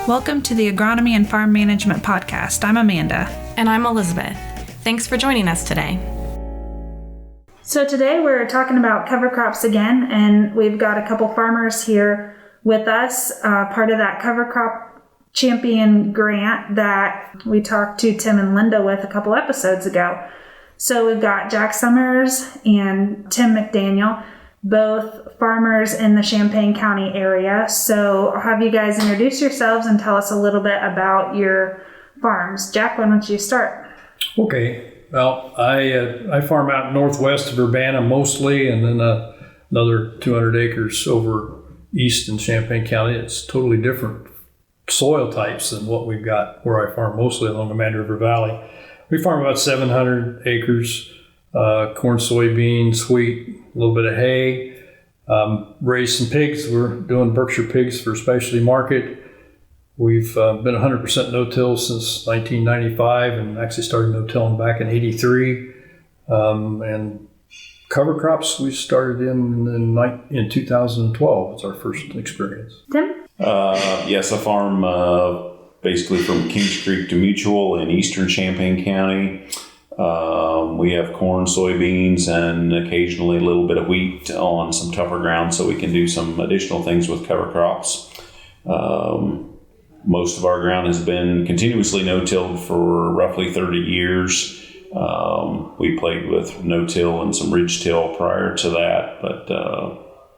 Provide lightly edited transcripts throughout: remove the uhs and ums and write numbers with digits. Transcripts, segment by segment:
Welcome to the Agronomy and Farm Management Podcast. I'm Amanda. And I'm Elizabeth. Thanks for joining us today. So today we're talking about cover crops again, and we've got a couple farmers here with us, part of that cover crop champion grant that we talked to Tim and Linda with a couple episodes ago. So we've got Jack Summers and Tim McDaniel, both farmers in the Champaign County area. So I'll have you guys introduce yourselves and tell us a little bit about your farms. Jack, why don't you start? Okay. Well, I farm out northwest of Urbana mostly, and then another 200 acres over east in Champaign County. It's totally different soil types than what we've got where I farm mostly along the Mad River Valley. We farm about 700 acres, corn, soybeans, wheat, a little bit of hay, raise some pigs. We're doing Berkshire pigs for specialty market. We've been 100% no-till since 1995 and actually started no-tilling back in 83. And cover crops we started in 2012. It's our first experience. Tim? Yes, I farm basically from Kings Creek to Mutual in eastern Champaign County. We have corn, soybeans, and occasionally a little bit of wheat on some tougher ground, so we can do some additional things with cover crops. Most of our ground has been continuously no-tilled for roughly 30 years. We played with no-till and some ridge-till prior to that, but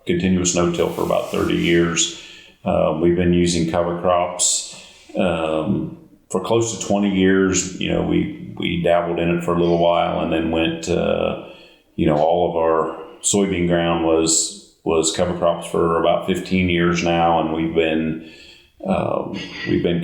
continuous no-till for about 30 years. We've been using cover crops for close to 20 years. You know, we dabbled in it for a little while and then went, all of our soybean ground was cover crops for about 15 years now, and we've been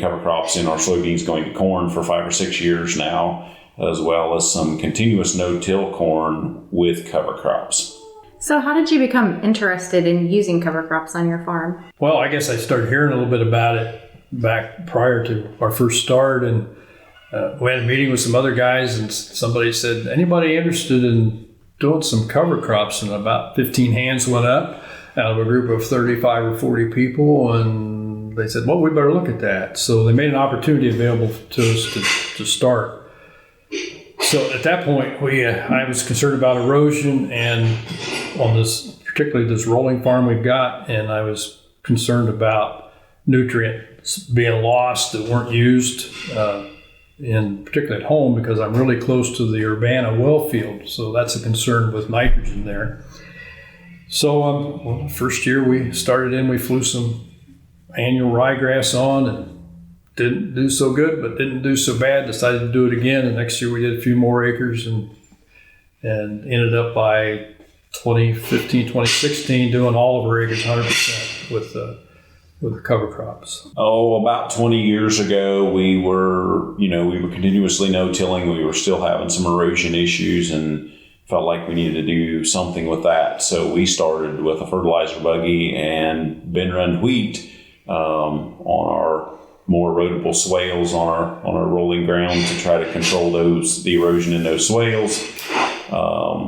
cover crops in our soybeans going to corn for 5 or 6 years now, as well as some continuous no-till corn with cover crops. So how did you become interested in using cover crops on your farm? Well, I guess I started hearing a little bit about it back prior to our first start, and we had a meeting with some other guys, and somebody said, anybody interested in doing some cover crops? And about 15 hands went up out of a group of 35 or 40 people, and they said, well, we better look at that. So they made an opportunity available to us to start. So at that point, I was concerned about erosion and on particularly this rolling farm we've got, and I was concerned about nutrients being lost that weren't used, particularly at home, because I'm really close to the Urbana well field. So that's a concern with nitrogen there. So first year we flew some annual ryegrass on and didn't do so good, but didn't do so bad. Decided to do it again. And next year we did a few more acres and ended up by 2015, 2016 doing all of our acres 100% with the cover crops. About 20 years ago, we were continuously no-tilling. We were still having some erosion issues and felt like we needed to do something with that. So we started with a fertilizer buggy and bin run wheat on our more erodible swales on our rolling ground to try to control the erosion in those swales.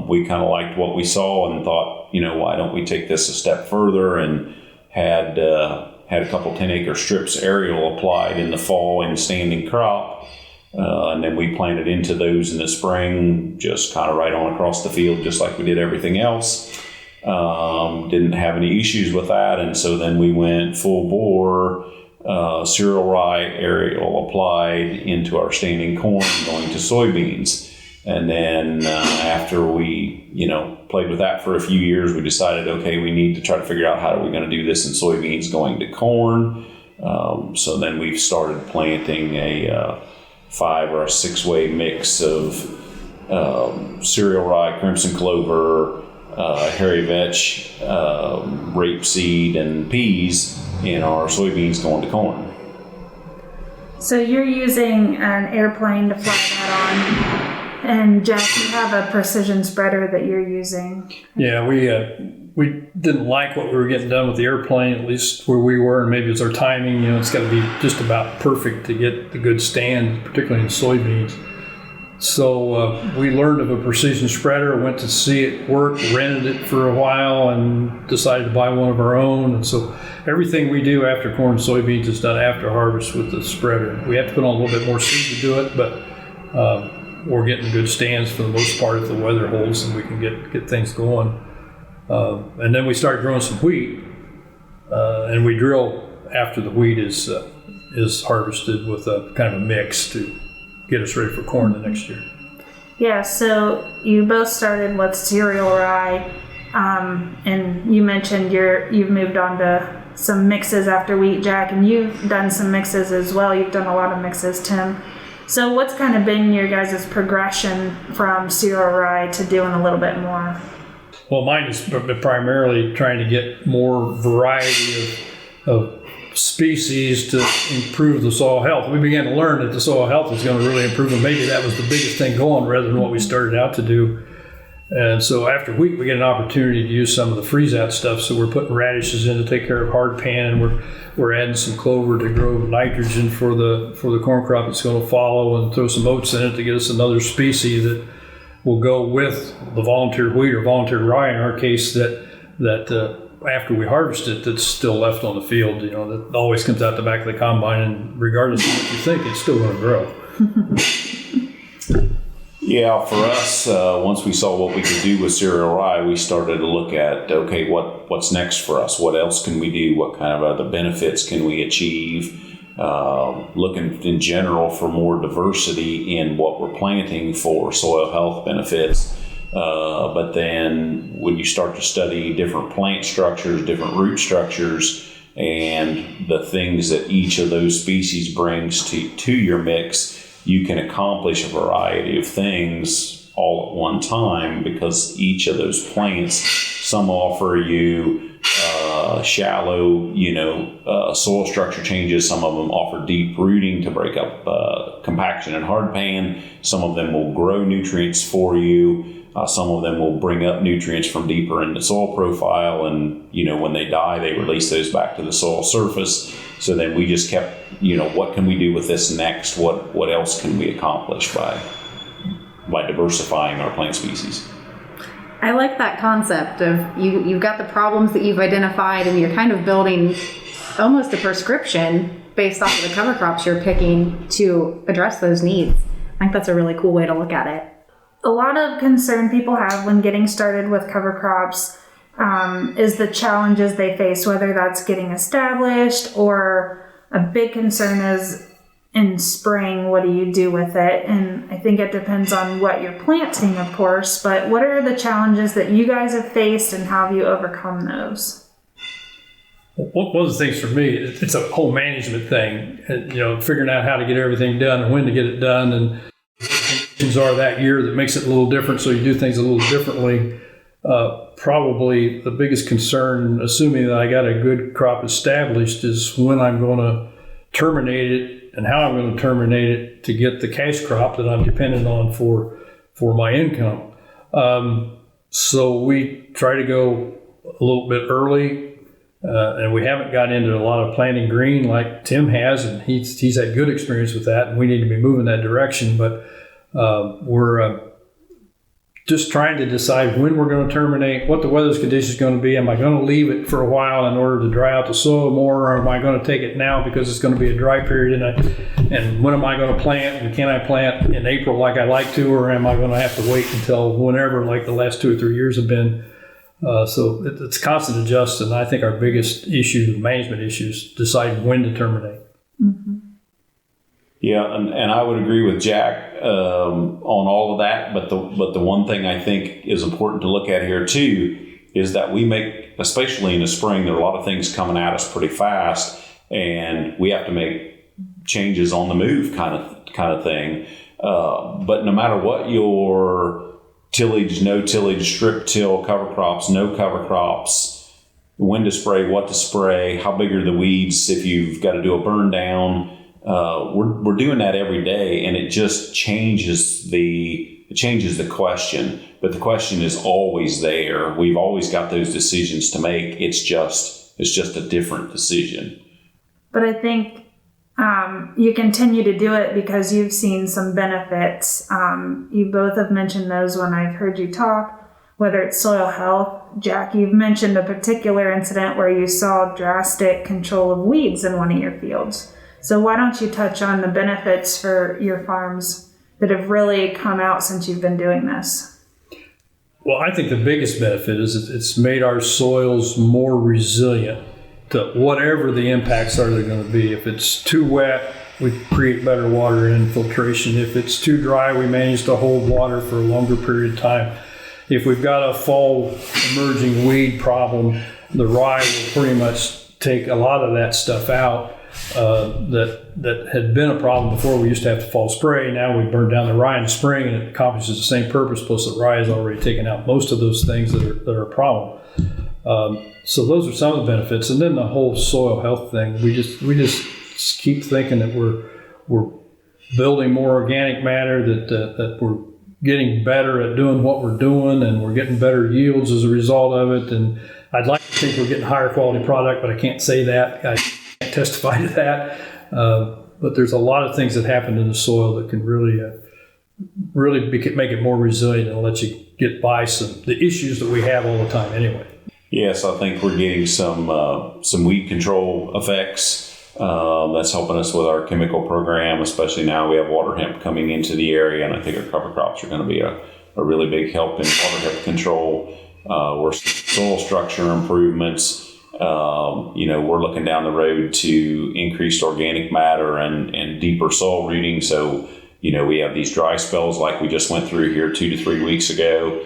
We kind of liked what we saw and thought, why don't we take this a step further, and had a couple 10-acre strips aerial applied in the fall in standing crop. And then we planted into those in the spring, just kind of right on across the field, just like we did everything else. Didn't have any issues with that. And so then we went full bore, cereal rye aerial applied into our standing corn going to soybeans. And then after we, played with that for a few years, we decided, okay, we need to try to figure out how are we going to do this in soybeans going to corn. So then we've started planting a 5 or a 6-way mix of cereal rye, crimson clover, hairy vetch, rapeseed, and peas in our soybeans going to corn. So you're using an airplane to fly that on. And Jack, you have a precision spreader that you're using. Yeah, we didn't like what we were getting done with the airplane, at least where we were, and maybe it's our timing. It's got to be just about perfect to get the good stand, particularly in soybeans. So we learned of a precision spreader, went to see it work, rented it for a while, and decided to buy one of our own. And so everything we do after corn and soybeans is done after harvest with the spreader. We have to put on a little bit more seed to do it, but we're getting good stands for the most part if the weather holds and we can get things going. And then we start growing some wheat, and we drill after the wheat is harvested with a kind of a mix to get us ready for corn the next year. Yeah, so you both started with cereal rye, and you mentioned you've moved on to some mixes after wheat, Jack, and you've done some mixes as well. You've done a lot of mixes, Tim. So what's kind of been your guys' progression from cereal rye to doing a little bit more? Well, mine is primarily trying to get more variety of species to improve the soil health. We began to learn that the soil health was going to really improve, and maybe that was the biggest thing going rather than what we started out to do. And so after wheat, we get an opportunity to use some of the freeze-out stuff. So we're putting radishes in to take care of hard pan, and we're adding some clover to grow nitrogen for the corn crop that's going to follow, and throw some oats in it to get us another species that will go with the volunteer wheat or volunteer rye in our case that after we harvest it, that's still left on the field, that always comes out the back of the combine, and regardless of what you think, it's still going to grow. Yeah, for us, once we saw what we could do with cereal rye, we started to look at, okay, what's next for us? What else can we do? What kind of other benefits can we achieve? Looking in general for more diversity in what we're planting for soil health benefits. But then when you start to study different plant structures, different root structures, and the things that each of those species brings to your mix, you can accomplish a variety of things all at one time, because each of those plants, some offer you shallow, soil structure changes. Some of them offer deep rooting to break up compaction and hard pan. Some of them will grow nutrients for you. Some of them will bring up nutrients from deeper in the soil profile, and when they die, they release those back to the soil surface. So then we just kept, what can we do with this next? What else can we accomplish by diversifying our plant species? I like that concept of you've got the problems that you've identified, and you're kind of building almost a prescription based off of the cover crops you're picking to address those needs. I think that's a really cool way to look at it. A lot of concern people have when getting started with cover crops is the challenges they face, whether that's getting established, or a big concern is in spring, what do you do with it? And I think it depends on what you're planting, of course, but what are the challenges that you guys have faced, and how have you overcome those? One of the things for me, it's a whole management thing, figuring out how to get everything done and when to get it done, and conditions are that year that makes it a little different, so you do things a little differently. Probably the biggest concern, assuming that I got a good crop established, is when I'm going to terminate it and how I'm going to terminate it to get the cash crop that I'm dependent on for my income. So we try to go a little bit early, and we haven't got into a lot of planting green like Tim has, and he's had good experience with that, and we need to be moving that direction. But we're just trying to decide when we're going to terminate, what the weather's condition is going to be. Am I going to leave it for a while in order to dry out the soil more, or am I going to take it now because it's going to be a dry period? And when am I going to plant? And can I plant in April like I like to, or am I going to have to wait until whenever, like the last 2 or 3 years have been? So it's constant adjustment. I think our biggest issue, the management issue, is deciding when to terminate. Mm-hmm. Yeah, and I would agree with Jack on all of that. But the one thing I think is important to look at here too is that we make, especially in the spring, there are a lot of things coming at us pretty fast, and we have to make changes on the move, kind of thing. But no matter what your tillage, no tillage, strip till, cover crops, no cover crops, when to spray, what to spray, how big are the weeds, if you've got to do a burn down. We're doing that every day, and it just changes the question. But the question is always there. We've always got those decisions to make. It's just a different decision. But I think you continue to do it because you've seen some benefits. You both have mentioned those when I've heard you talk, whether it's soil health. Jack, you've mentioned a particular incident where you saw drastic control of weeds in one of your fields. So why don't you touch on the benefits for your farms that have really come out since you've been doing this? Well, I think the biggest benefit is it's made our soils more resilient to whatever the impacts are they're going to be. If it's too wet, we create better water infiltration. If it's too dry, we manage to hold water for a longer period of time. If we've got a fall emerging weed problem, the rye will pretty much take a lot of that stuff out that had been a problem before. We used to have to fall spray. Now we burn down the rye in the spring, and it accomplishes the same purpose. Plus, the rye has already taken out most of those things that are a problem. So those are some of the benefits, and then the whole soil health thing. We just keep thinking that we're building more organic matter, that we're getting better at doing what we're doing, and we're getting better yields as a result of it. And I'd like to think we're getting higher quality product, but I can't say that. I can't testify to that. But there's a lot of things that happen in the soil that can really make it more resilient and let you get by the issues that we have all the time anyway. Yes, I think we're getting some weed control effects. That's helping us with our chemical program, especially now we have water hemp coming into the area, and I think our cover crops are going to be a really big help in water hemp control. We're soil structure improvements. We're looking down the road to increased organic matter and deeper soil rooting. So, we have these dry spells like we just went through here 2 to 3 weeks ago.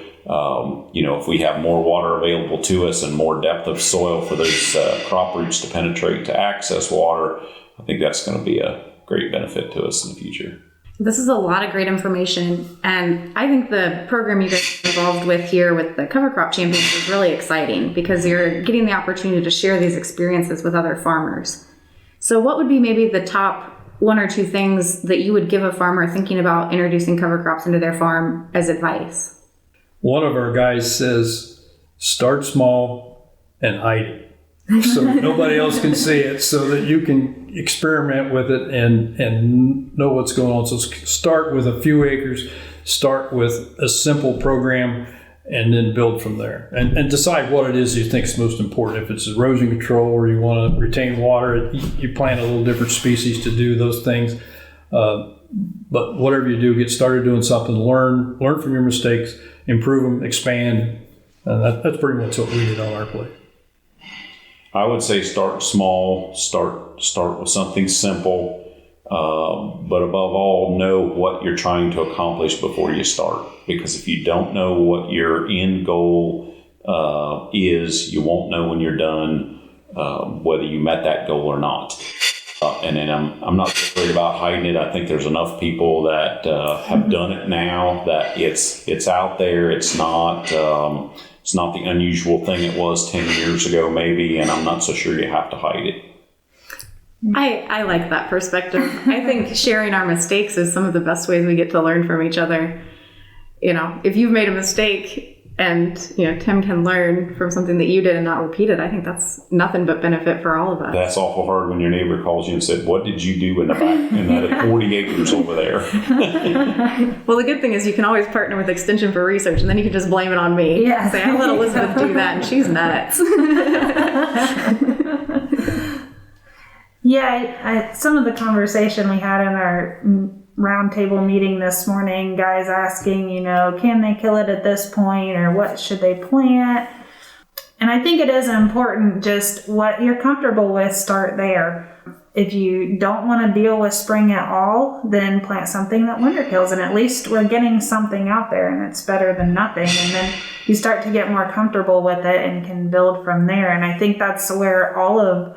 If we have more water available to us and more depth of soil for those crop roots to penetrate to access water, I think that's going to be a great benefit to us in the future. This is a lot of great information, and I think the program you guys are involved with here with the Cover Crop Champions is really exciting because you're getting the opportunity to share these experiences with other farmers. So what would be maybe the top 1 or 2 things that you would give a farmer thinking about introducing cover crops into their farm as advice? One of our guys says, start small and hide it so nobody else can see it, so that you can experiment with it and know what's going on. So start with a few acres, start with a simple program, and then build from there. And decide what it is you think is most important. If it's erosion control or you want to retain water, you plant a little different species to do those things. But whatever you do, get started doing something, learn from your mistakes, improve them, expand. That's pretty much what we did on our plate. I would say start small, start with something simple, but above all, know what you're trying to accomplish before you start. Because if you don't know what your end goal is, you won't know when you're done whether you met that goal or not. And then I'm not worried about hiding it. I think there's enough people that have done it now that it's out there. It's not the unusual thing it was 10 years ago, maybe, and I'm not so sure you have to hide it. I like that perspective. I think sharing our mistakes is some of the best ways we get to learn from each other. If you've made a mistake and, Tim can learn from something that you did and not repeat it, I think that's nothing but benefit for all of us. That's awful hard when your neighbor calls you and said, what did you do in the back in that 40 acres over there? Well, the good thing is you can always partner with Extension for research, and then you can just blame it on me. Yeah. Say, I let Elizabeth do that, and she's nuts. Yeah, some of the conversation we had in our roundtable meeting this morning, guys asking, can they kill it at this point, or what should they plant? And I think it is important, just what you're comfortable with, start there. If you don't want to deal with spring at all, then plant something that winter kills, and at least we're getting something out there, and it's better than nothing. And then you start to get more comfortable with it and can build from there. And I think that's where all of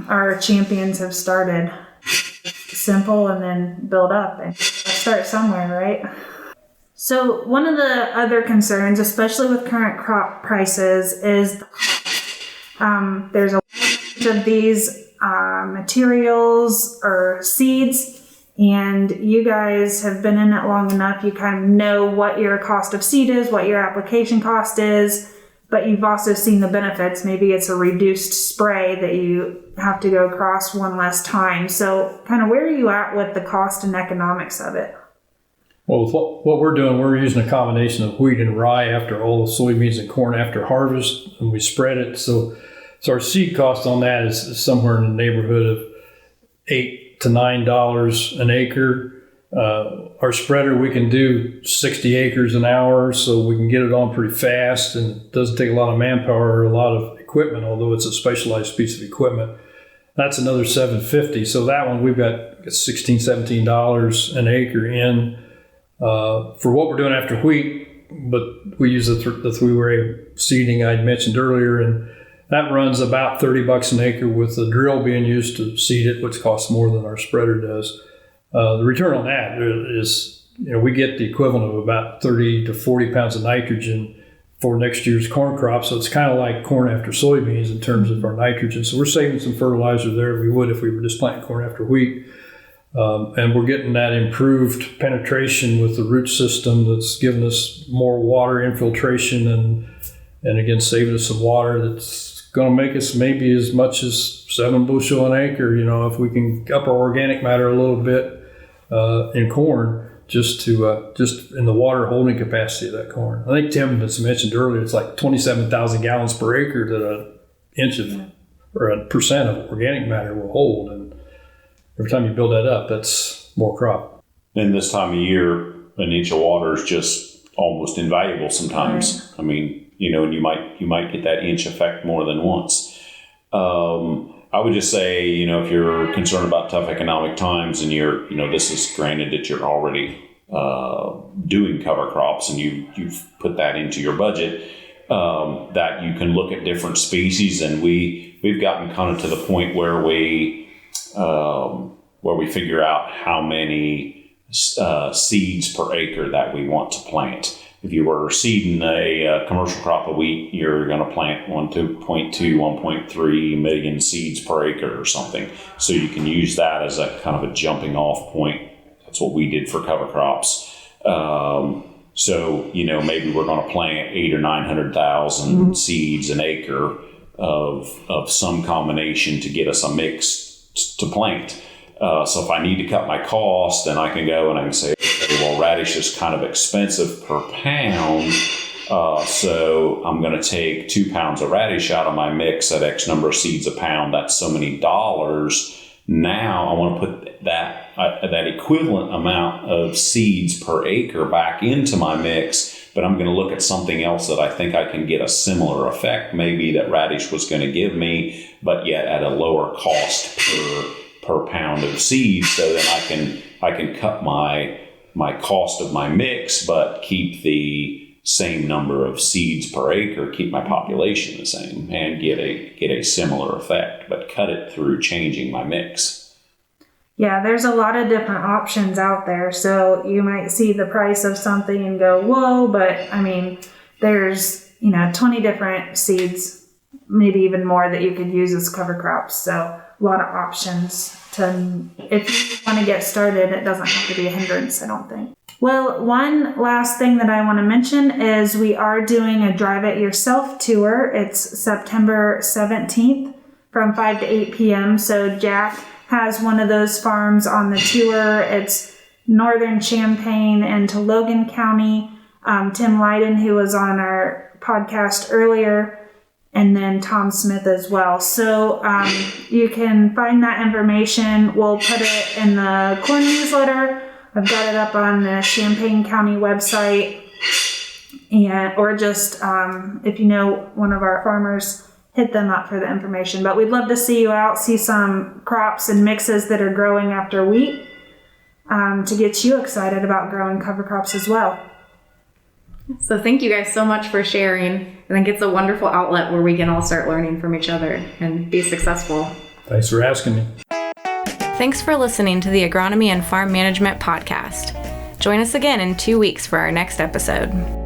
our champions have started. Simple, and then build up, and start somewhere, right? So one of the other concerns, especially with current crop prices, is the cost. There's a bunch of these materials or seeds, and you guys have been in it long enough. You kind of know what your cost of seed is, what your application cost is, but you've also seen the benefits. Maybe it's a reduced spray that you have to go across one less time. So kind of where are you at with the cost and economics of it? Well, with what we're doing, we're using a combination of wheat and rye after all the soybeans and corn after harvest, and we spread it. So our seed cost on that is somewhere in the neighborhood of $8 to $9 an acre. Our spreader, we can do 60 acres an hour, so we can get it on pretty fast, and it doesn't take a lot of manpower or a lot of equipment, although it's a specialized piece of equipment. That's another $7.50. So that one, we've got $16, $17 an acre in for what we're doing after wheat, but we use the three-way seeding I'd mentioned earlier, and that runs about $30 an acre with the drill being used to seed it, which costs more than our spreader does. The return on that is, we get the equivalent of about 30 to 40 pounds of nitrogen for next year's corn crop. So it's kind of like corn after soybeans in terms of our nitrogen. So we're saving some fertilizer there we would if we were just planting corn after wheat. And we're getting that improved penetration with the root system that's giving us more water infiltration and again, saving us some water that's going to make us maybe as much as 7 bushel an acre, if we can up our organic matter a little bit in corn, just in the water holding capacity of that corn. I think Tim has mentioned earlier, it's like 27,000 gallons per acre that an inch of or a percent of organic matter will hold. And every time you build that up, that's more crop. And this time of year, an inch of water is just almost invaluable sometimes. Right. I mean, and you might get that inch effect more than once. I would just say, if you're concerned about tough economic times and you're, this is granted that you're already doing cover crops and you've put that into your budget, that you can look at different species. And we've gotten kind of to the point where we figure out how many seeds per acre that we want to plant. If you were seeding a commercial crop of wheat, you're going to plant 1.2, 1.3 million seeds per acre or something. So you can use that as a kind of a jumping off point. That's what we did for cover crops. So, maybe we're going to plant 800,000 or 900,000 seeds an acre of some combination to get us a mix to plant. So if I need to cut my cost, then I can go and I can say, okay, well, radish is kind of expensive per pound. So I'm going to take 2 pounds of radish out of my mix at X number of seeds a pound. That's so many dollars. Now I want to put that equivalent amount of seeds per acre back into my mix, but I'm going to look at something else that I think I can get a similar effect, maybe that radish was going to give me, but yet at a lower cost per pound of seeds, so then I can cut my cost of my mix, but keep the same number of seeds per acre, keep my population the same, and get a similar effect, but cut it through changing my mix. Yeah, there's a lot of different options out there. So you might see the price of something and go, whoa, but I mean, there's 20 different seeds, maybe even more, that you could use as cover crops. So a lot of options if you want to get started. It doesn't have to be a hindrance, I don't think. Well, one last thing that I want to mention is we are doing a Drive It Yourself tour. It's September 17th from 5 to 8 p.m. So Jack has one of those farms on the tour. It's northern Champaign into Logan County. Tim Leiden, who was on our podcast earlier, and then Tom Smith as well. So you can find that information. We'll put it in the corn newsletter. I've got it up on the Champaign County website, or just if you know one of our farmers, hit them up for the information. But we'd love to see you out, see some crops and mixes that are growing after wheat, to get you excited about growing cover crops as well. So thank you guys so much for sharing. I think it's a wonderful outlet where we can all start learning from each other and be successful. Thanks for asking me. Thanks for listening to the Agronomy and Farm Management Podcast. Join us again in 2 weeks for our next episode.